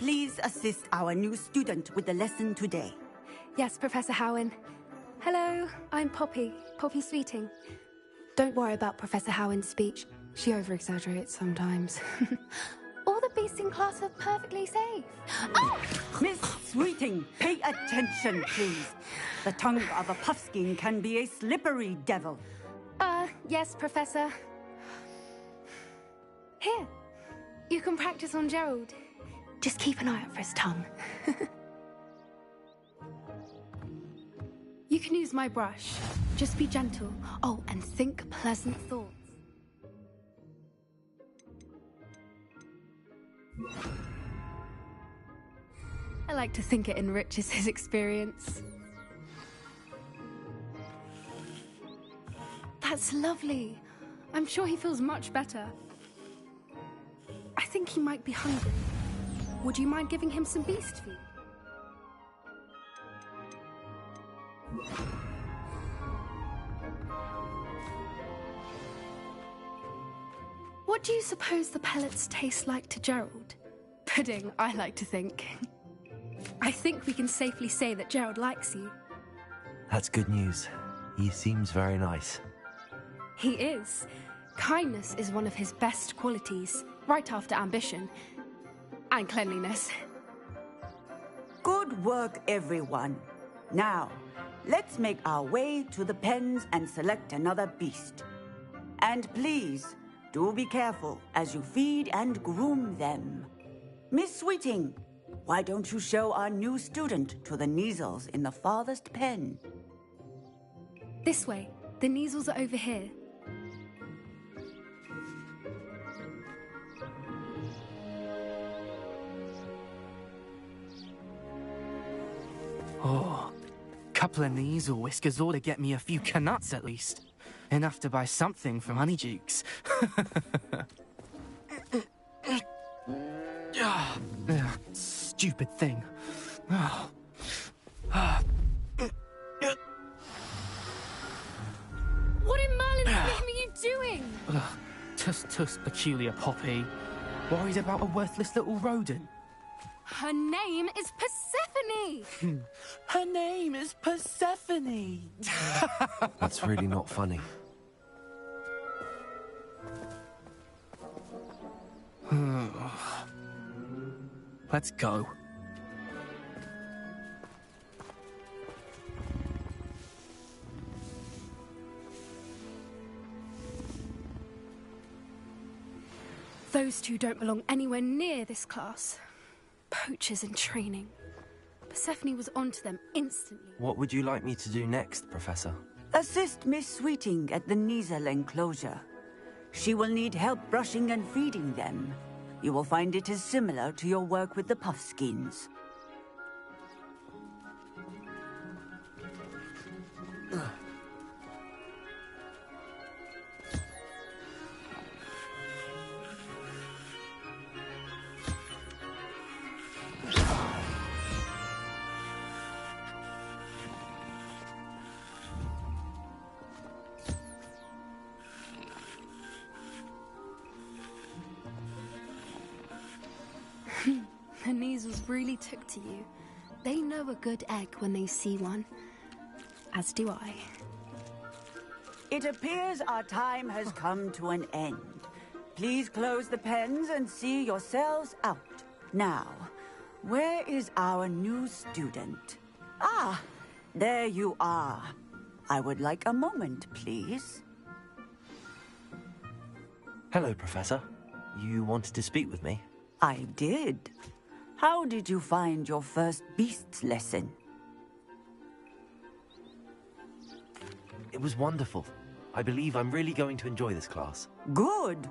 please assist our new student with the lesson today? Yes, Professor Howen. Hello, I'm Poppy Sweeting. Don't worry about Professor Howen's speech. She over-exaggerates sometimes. All the beasts in class are perfectly safe. Oh! Miss Sweeting, pay attention, please. The tongue of a puffskein can be a slippery devil. Yes, Professor. Here, you can practice on Gerald. Just keep an eye out for his tongue. You can use my brush. Just be gentle. Oh, and think pleasant thoughts. I like to think it enriches his experience. That's lovely. I'm sure he feels much better. I think he might be hungry. Would you mind giving him some beast food? What do you suppose the pellets taste like to Gerald? Pudding, I like to think. I think we can safely say that Gerald likes you. That's good news. He seems very nice. He is. Kindness is one of his best qualities, right after ambition. And cleanliness. Good work, everyone. Now, let's make our way to the pens and select another beast. And please, do be careful as you feed and groom them. Miss Sweeting, why don't you show our new student to the Kneazles in the farthest pen? This way. The Kneazles are over here. Oh, couple of Kneazle whiskers ought to get me a few canuts at least. Enough to buy something from Honeydukes. Stupid thing. What in Merlin's name are you doing? Tuss, peculiar Poppy. Worried about a worthless little rodent? Her name is Persephone! Her name is Persephone! That's really not funny. Let's go. Those two don't belong anywhere near this class. Poachers in training. Persephone was onto them instantly. What would you like me to do next, Professor? Assist Miss Sweeting at the Kneazle enclosure. She will need help brushing and feeding them. You will find it is similar to your work with the puffskins. The Kneazles really took to you. They know a good egg when they see one. As do I. It appears our time has come to an end. Please close the pens and see yourselves out. Now, where is our new student? Ah, there you are. I would like a moment, please. Hello, Professor. You wanted to speak with me? I did. How did you find your first beasts lesson? It was wonderful. I believe I'm really going to enjoy this class. Good.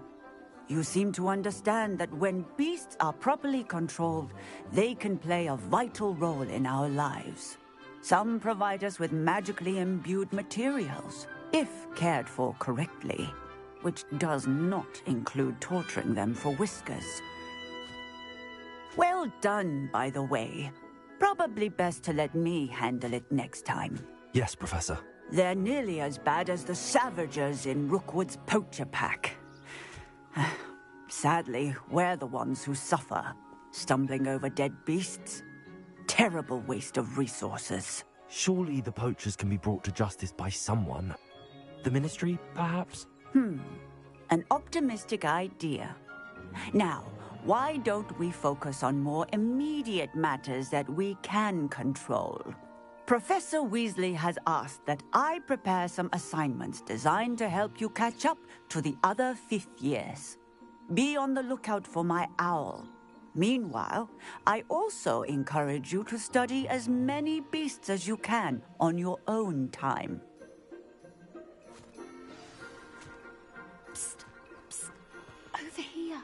You seem to understand that when beasts are properly controlled, they can play a vital role in our lives. Some provide us with magically imbued materials, if cared for correctly, which does not include torturing them for whiskers. Well done, by the way. Probably best to let me handle it next time. Yes, Professor. They're nearly as bad as the Savagers in Rookwood's poacher pack. Sadly, we're the ones who suffer. stumbling over dead beasts. Terrible waste of resources. Surely the poachers can be brought to justice by someone. The Ministry, perhaps? An optimistic idea. Now, why don't we focus on more immediate matters that we can control? Professor Weasley has asked that I prepare some assignments designed to help you catch up to the other fifth years. Be on the lookout for my owl. Meanwhile, I also encourage you to study as many beasts as you can on your own time. Psst, psst, over here.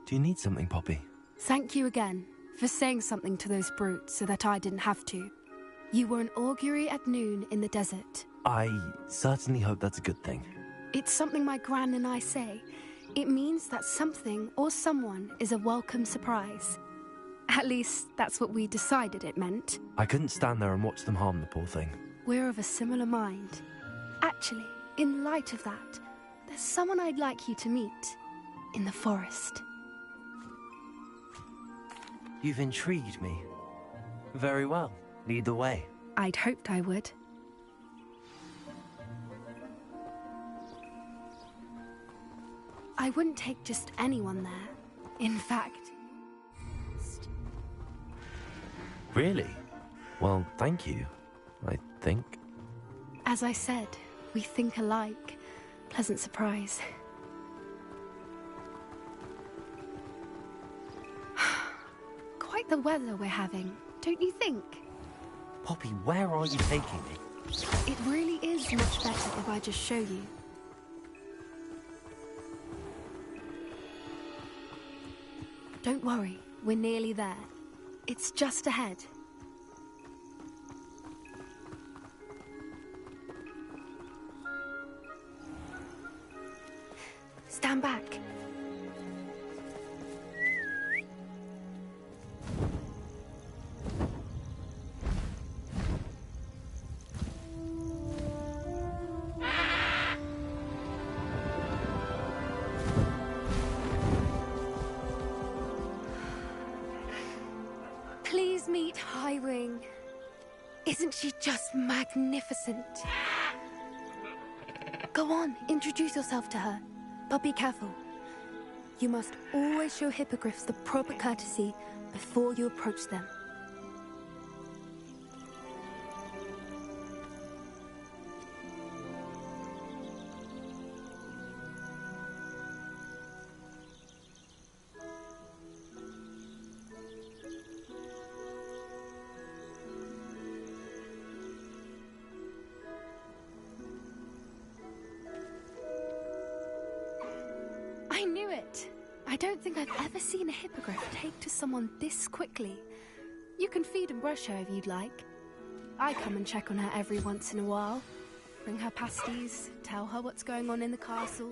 Do you need something, Poppy? Thank you again for saying something to those brutes so that I didn't have to. You were an augury at noon in the desert. I certainly hope that's a good thing. It's something my gran and I say. It means that something or someone is a welcome surprise. At least, that's what we decided it meant. I couldn't stand there and watch them harm the poor thing. We're of a similar mind. Actually, in light of that, there's someone I'd like you to meet. In the forest. You've intrigued me. Very well. Lead the way. I'd hoped I would. I wouldn't take just anyone there. In fact... Really? Well, thank you, I think. As I said, we think alike. Pleasant surprise. Quite the weather we're having, don't you think? Poppy, where are you taking me? It really is much better if I just show you. Don't worry, we're nearly there. It's just ahead. Stand back. Please meet Highwing. Isn't she just magnificent? Go on, introduce yourself to her. But be careful. You must always show hippogriffs the proper courtesy before you approach them. I knew it! I don't think I've ever seen a hippogriff take to someone this quickly. You can feed and brush her if you'd like. I come and check on her every once in a while. Bring her pasties, tell her what's going on in the castle.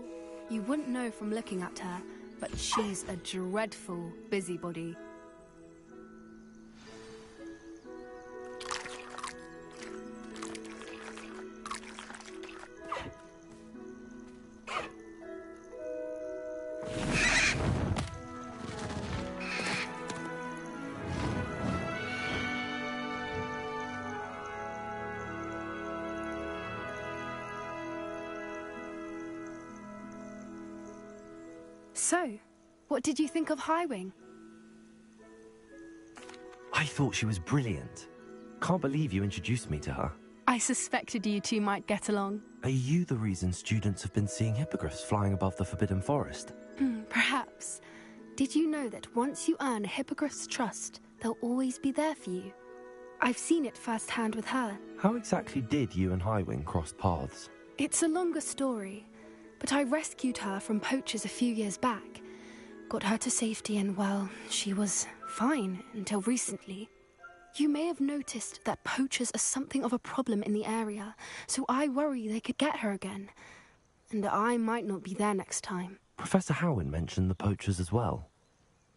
You wouldn't know from looking at her, but she's a dreadful busybody. So, what did you think of Highwing? I thought she was brilliant. Can't believe you introduced me to her. I suspected you two might get along. Are you the reason students have been seeing hippogriffs flying above the Forbidden Forest? Perhaps. Did you know that once you earn a hippogriff's trust, they'll always be there for you? I've seen it firsthand with her. How exactly did you and Highwing cross paths? It's a longer story, but I rescued her from poachers a few years back. Got her to safety and, well, she was fine until recently. You may have noticed that poachers are something of a problem in the area, so I worry they could get her again. And I might not be there next time. Professor Howin mentioned the poachers as well.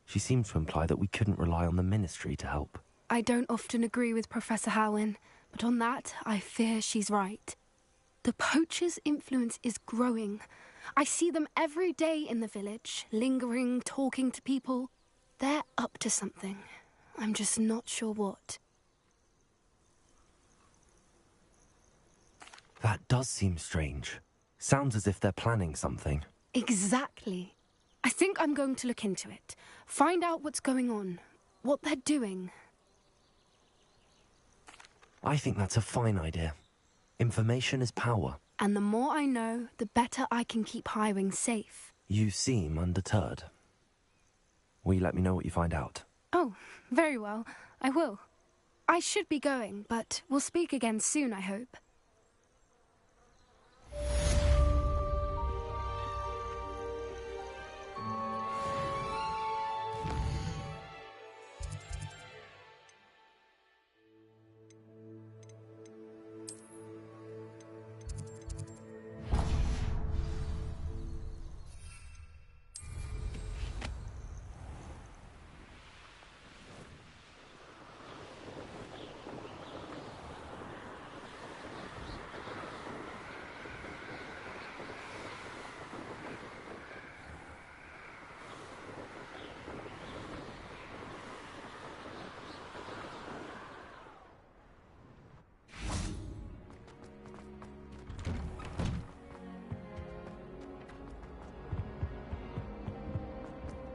She seemed to imply that we couldn't rely on the Ministry to help. I don't often agree with Professor Howin, but on that, I fear she's right. The poachers' influence is growing. I see them every day in the village, lingering, talking to people. They're up to something. I'm just not sure what. That does seem strange. Sounds as if they're planning something. Exactly. I think I'm going to look into it. Find out what's going on. What they're doing. I think that's a fine idea. Information is power. And the more I know, the better I can keep Highwing safe. You seem undeterred. Will you let me know what you find out? Oh, very well. I will. I should be going, but we'll speak again soon, I hope.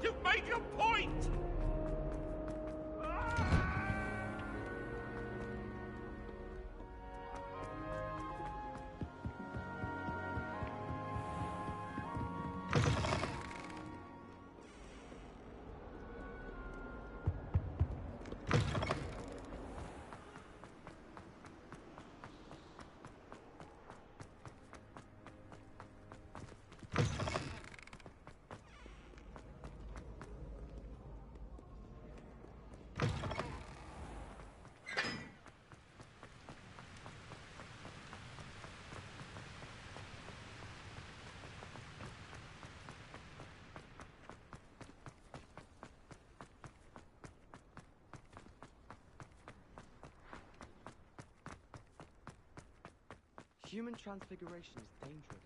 You made your point! Human transfiguration is dangerous.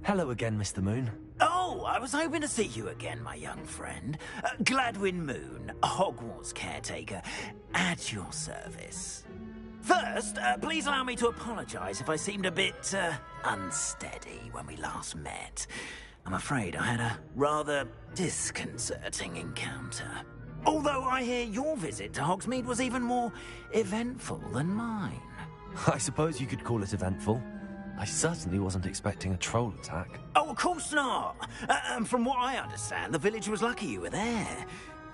Hello again, Mr. Moon. Oh, I was hoping to see you again, my young friend. Gladwin Moon, Hogwarts caretaker, at your service. First, please allow me to apologize if I seemed a bit, unsteady when we last met. I'm afraid I had a rather disconcerting encounter. Although I hear your visit to Hogsmeade was even more eventful than mine. I suppose you could call it eventful. I certainly wasn't expecting a troll attack. Oh, of course not. And from what I understand, the village was lucky you were there.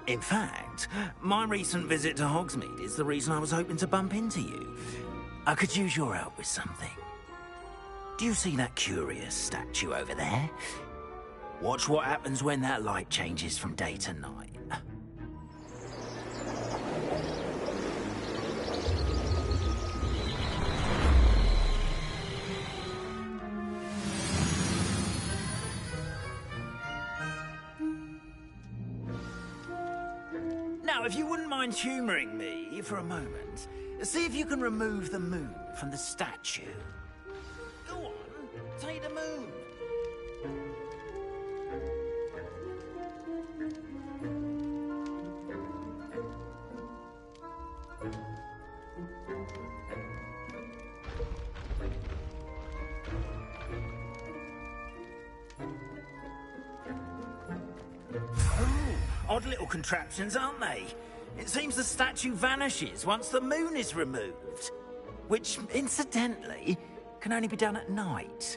In fact, my recent visit to Hogsmeade is the reason I was hoping to bump into you. I could use your help with something. Do you see that curious statue over there? Watch what happens when that light changes from day to night. Now, if you wouldn't mind humouring me for a moment, see if you can remove the moon from the statue. Go on, take the moon. Odd little contraptions, aren't they? It seems the statue vanishes once the moon is removed. Which, incidentally, can only be done at night.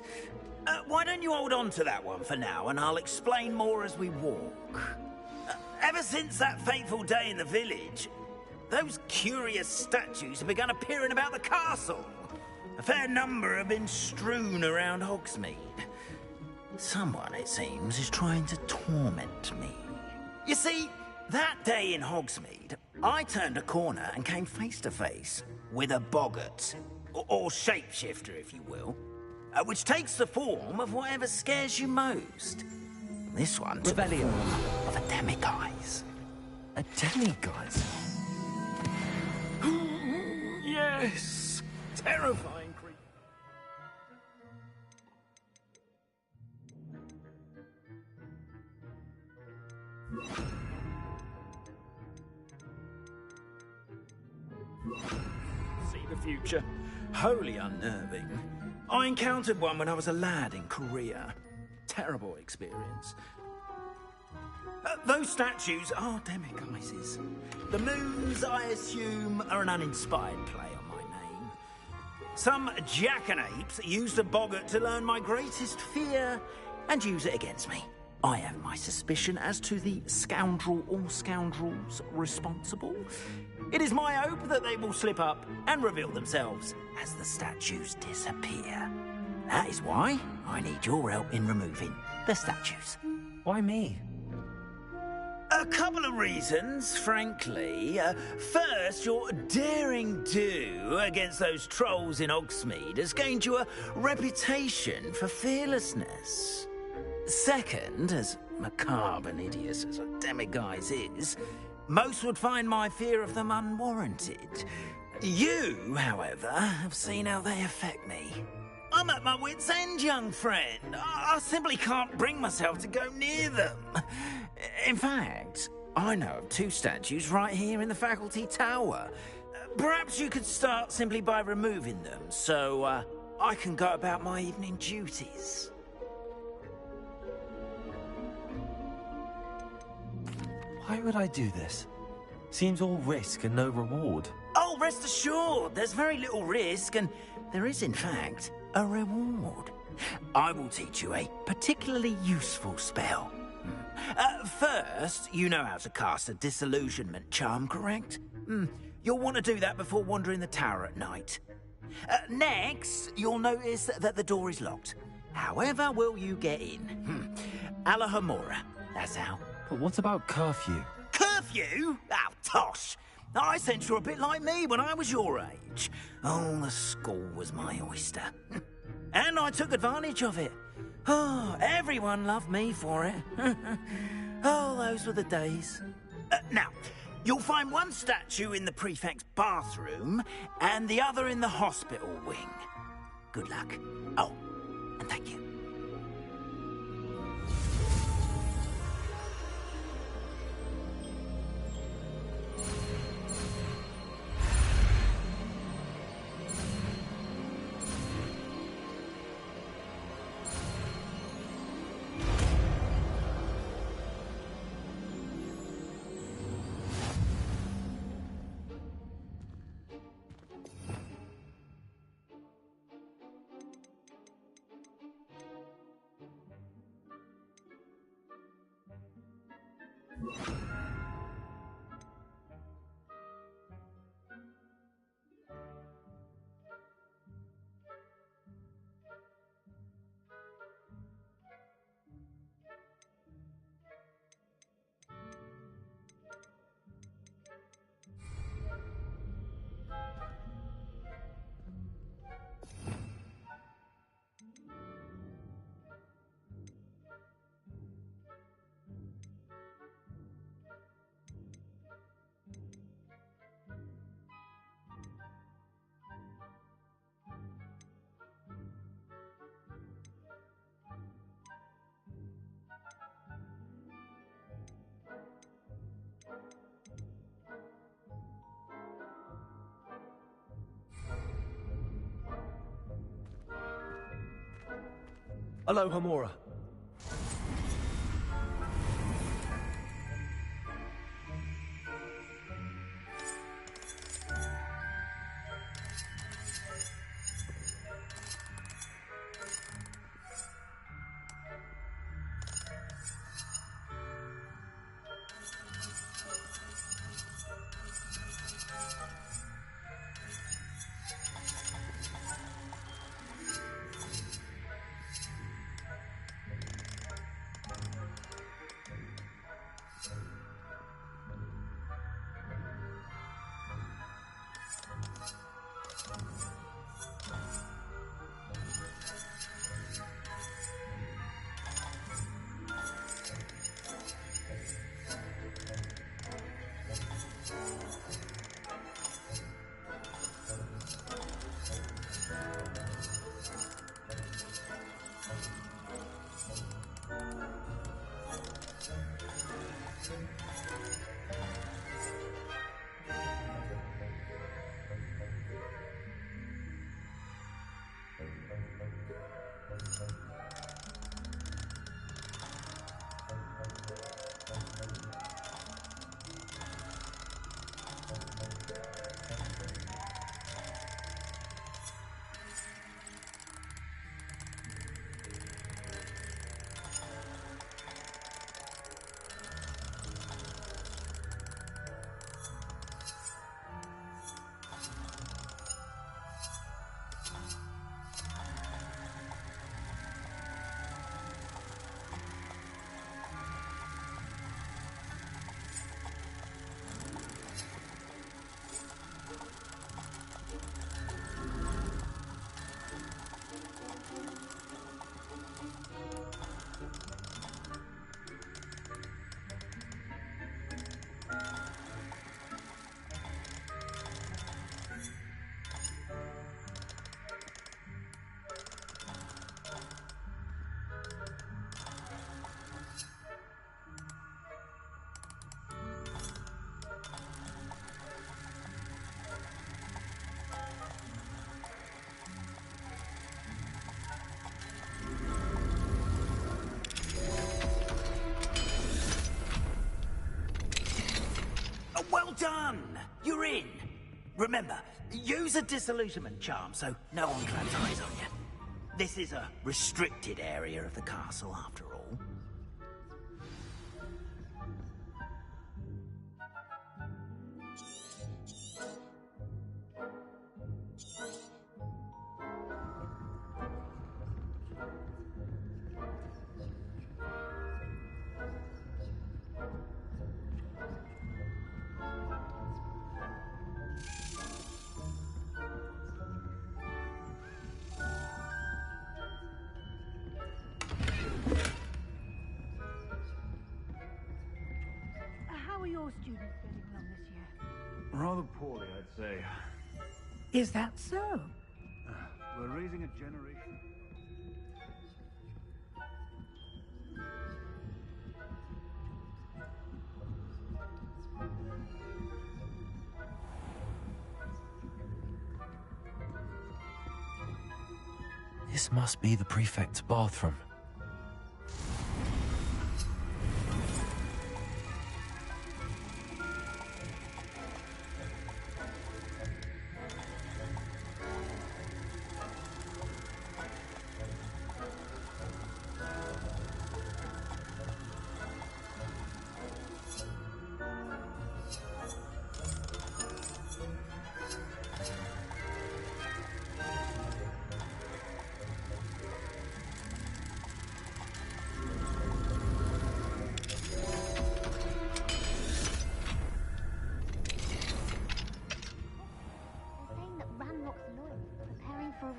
Why don't you hold on to that one for now, and I'll explain more as we walk. Ever since that fateful day in the village, those curious statues have begun appearing about the castle. A fair number have been strewn around Hogsmeade. Someone, it seems, is trying to torment me. You see, that day in Hogsmeade, I turned a corner and came face to face with a boggart, or shapeshifter, if you will, which takes the form of whatever scares you most. This one took the form of a demiguise. A demiguise? Yes! Terrifying creature. See the future. Wholly unnerving. I encountered one when I was a lad in Korea. Terrible experience. Those statues are demiguises. The moons, I assume, are an uninspired play on my name. Some jackanapes used a boggart to learn my greatest fear and use it against me. I have my suspicion as to the scoundrel or scoundrels responsible. It is my hope that they will slip up and reveal themselves as the statues disappear. That is why I need your help in removing the statues. Why me? A couple of reasons, frankly. First, your daring do against those trolls in Hogsmeade has gained you a reputation for fearlessness. Second, as macabre and hideous as a demiguise is, most would find my fear of them unwarranted. You, however, have seen how they affect me. I'm at my wit's end, young friend. I simply can't bring myself to go near them. In fact, I know of 2 statues right here in the faculty tower. Perhaps you could start simply by removing them, so I can go about my evening duties. Why would I do this? Seems all risk and no reward. Oh, rest assured, there's very little risk, and there is, in fact, a reward. I will teach you a particularly useful spell. First, you know how to cast a disillusionment charm, correct? You'll want to do that before wandering the tower at night. Next, you'll notice that the door is locked. However will you get in? Alahomora, that's how. But what about curfew? Curfew? Oh, tosh! I sense you're a bit like me when I was your age. Oh, the school was my oyster. And I took advantage of it. Oh, everyone loved me for it. Oh, those were the days. Now, you'll find one statue in the prefect's bathroom and the other in the hospital wing. Good luck. Oh, and thank you. Alahomora. Remember, use a disillusionment charm so no one claps eyes on you. This is a restricted area of the castle, after all. How are your students getting along this year? Rather poorly, I'd say. Is that so? We're raising a generation. This must be the prefect's bathroom.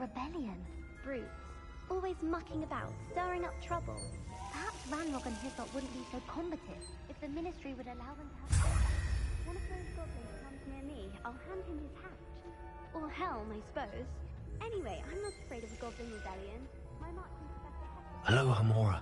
Rebellion. Brutes. Always mucking about, stirring up trouble. Perhaps Ranrock and his lot wouldn't be so combative if the Ministry would allow them to have... One of those goblins comes near me, I'll hand him his hat. Or helm, I suppose. Anyway, I'm not afraid of a goblin rebellion. My marching professor... Hello, Hamora.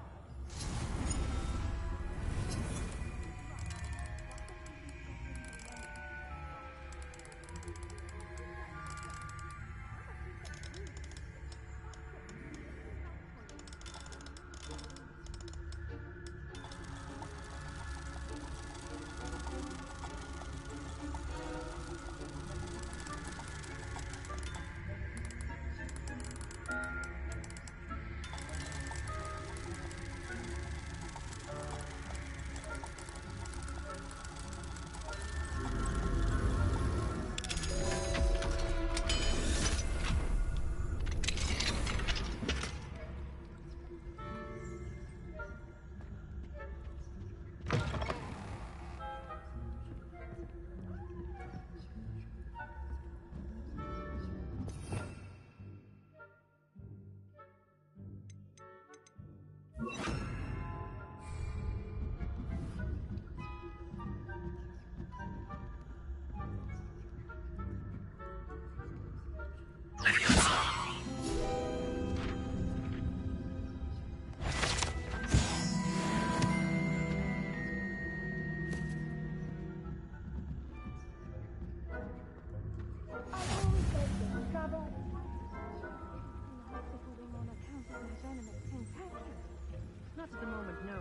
Not at the moment, no.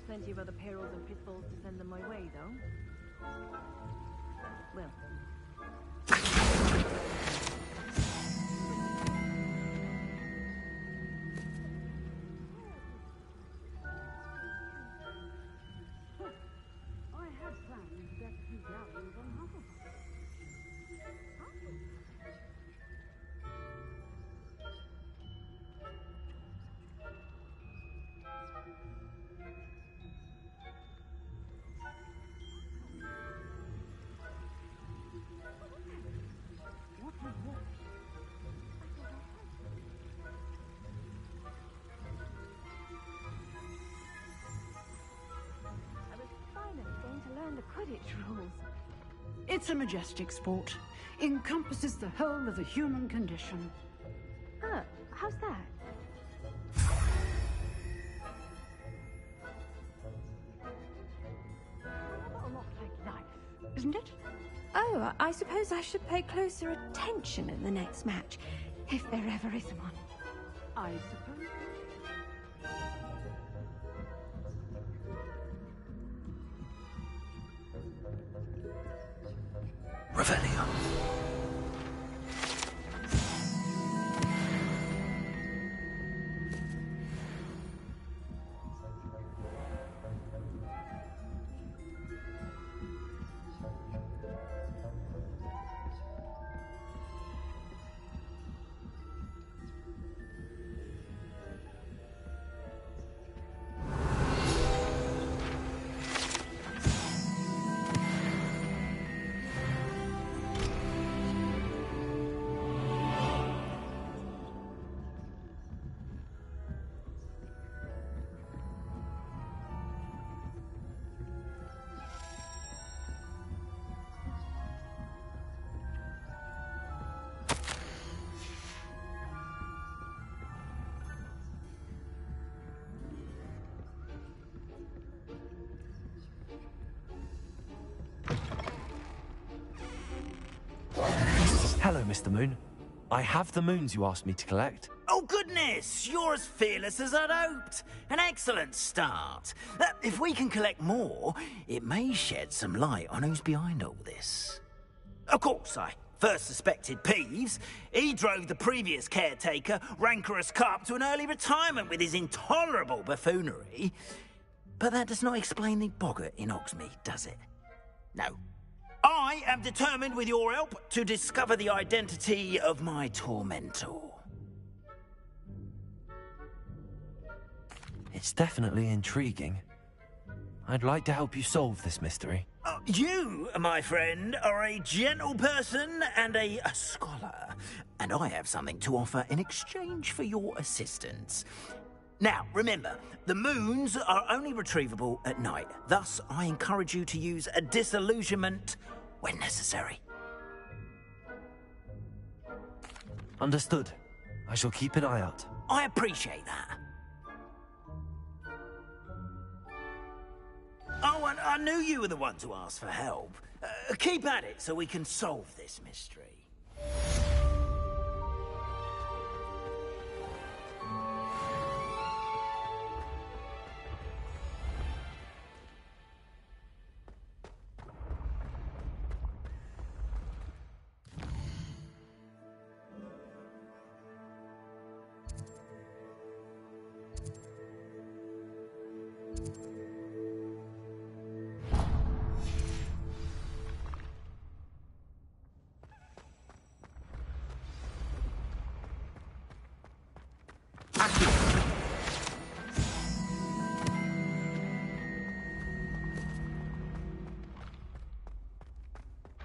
Plenty of other perils and pitfalls to send them my way, though. Well. I had planned to get a few gatherings on Hogwarts. The Quidditch rules. It's a majestic sport. Encompasses the whole of the human condition. Oh, how's that? A lot like life, isn't it? Oh, I suppose I should pay closer attention at the next match, if there ever is one. I suppose. Revelio. Mr. Moon. I have the moons you asked me to collect. Oh, goodness! You're as fearless as I'd hoped. An excellent start. If we can collect more, it may shed some light on who's behind all this. Of course, I first suspected Peeves. He drove the previous caretaker, Rancorous Carp, to an early retirement with his intolerable buffoonery. But that does not explain the boggart in Hogsmeade, does it? No. I am determined, with your help, to discover the identity of my tormentor. It's definitely intriguing. I'd like to help you solve this mystery. You, my friend, are a gentle person and a scholar, and I have something to offer in exchange for your assistance. Now, remember, the moons are only retrievable at night. Thus, I encourage you to use a disillusionment when necessary. Understood. I shall keep an eye out. I appreciate that. Oh, and I knew you were the one to ask for help. Keep at it so we can solve this mystery.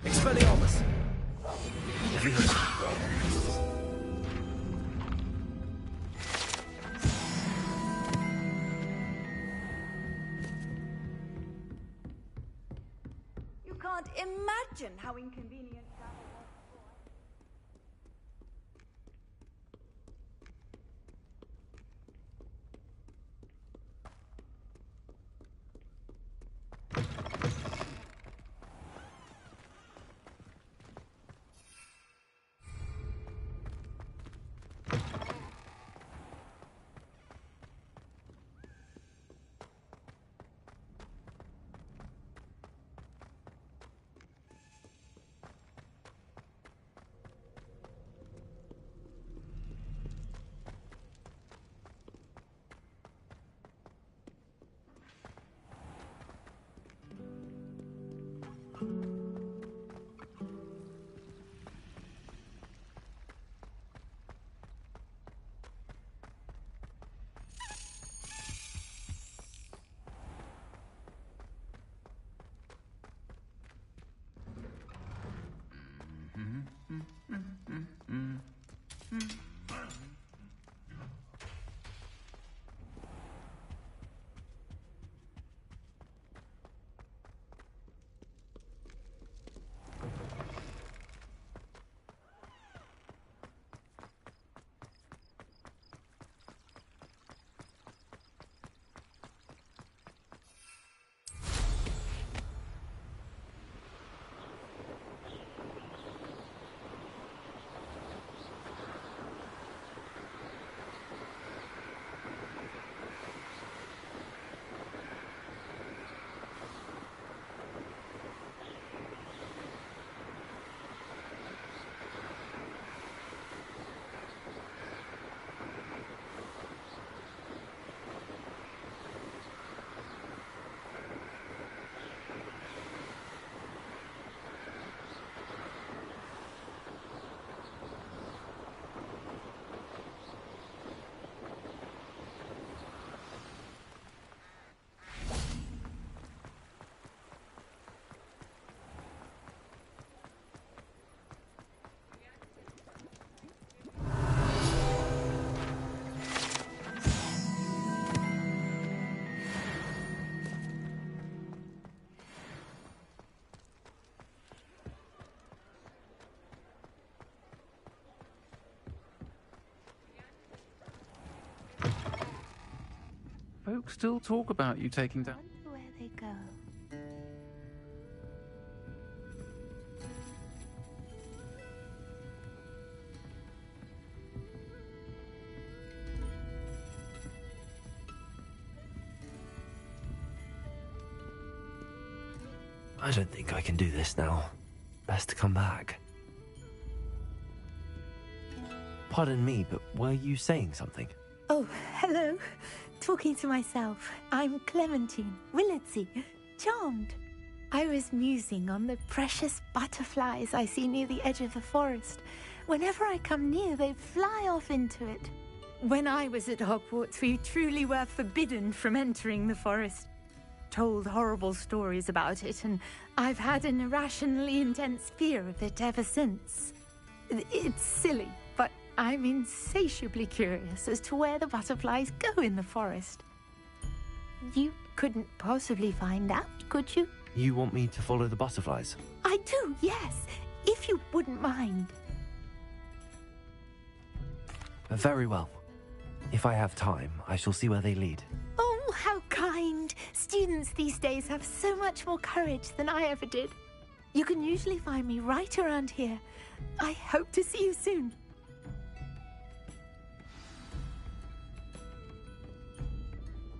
Expelliarmus! You can't imagine how inconvenient travel was before. Folks still talk about you taking down. I wonder where they go. I don't think I can do this now. Best to come back. Pardon me, but were you saying something? Oh, hello. Talking to myself. I'm Clementine, Willardsey, charmed. I was musing on the precious butterflies I see near the edge of the forest. Whenever I come near, they fly off into it. When I was at Hogwarts, we truly were forbidden from entering the forest. Told horrible stories about it, and I've had an irrationally intense fear of it ever since. It's silly, but I'm insatiably curious as to where the butterflies go in the forest. You couldn't possibly find out, could you? You want me to follow the butterflies? I do, yes, if you wouldn't mind. Very well. If I have time, I shall see where they lead. Oh, how kind. Students these days have so much more courage than I ever did. You can usually find me right around here. I hope to see you soon.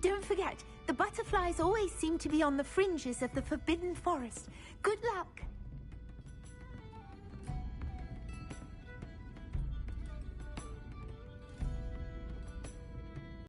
Don't forget, the butterflies always seem to be on the fringes of the Forbidden Forest. Good luck.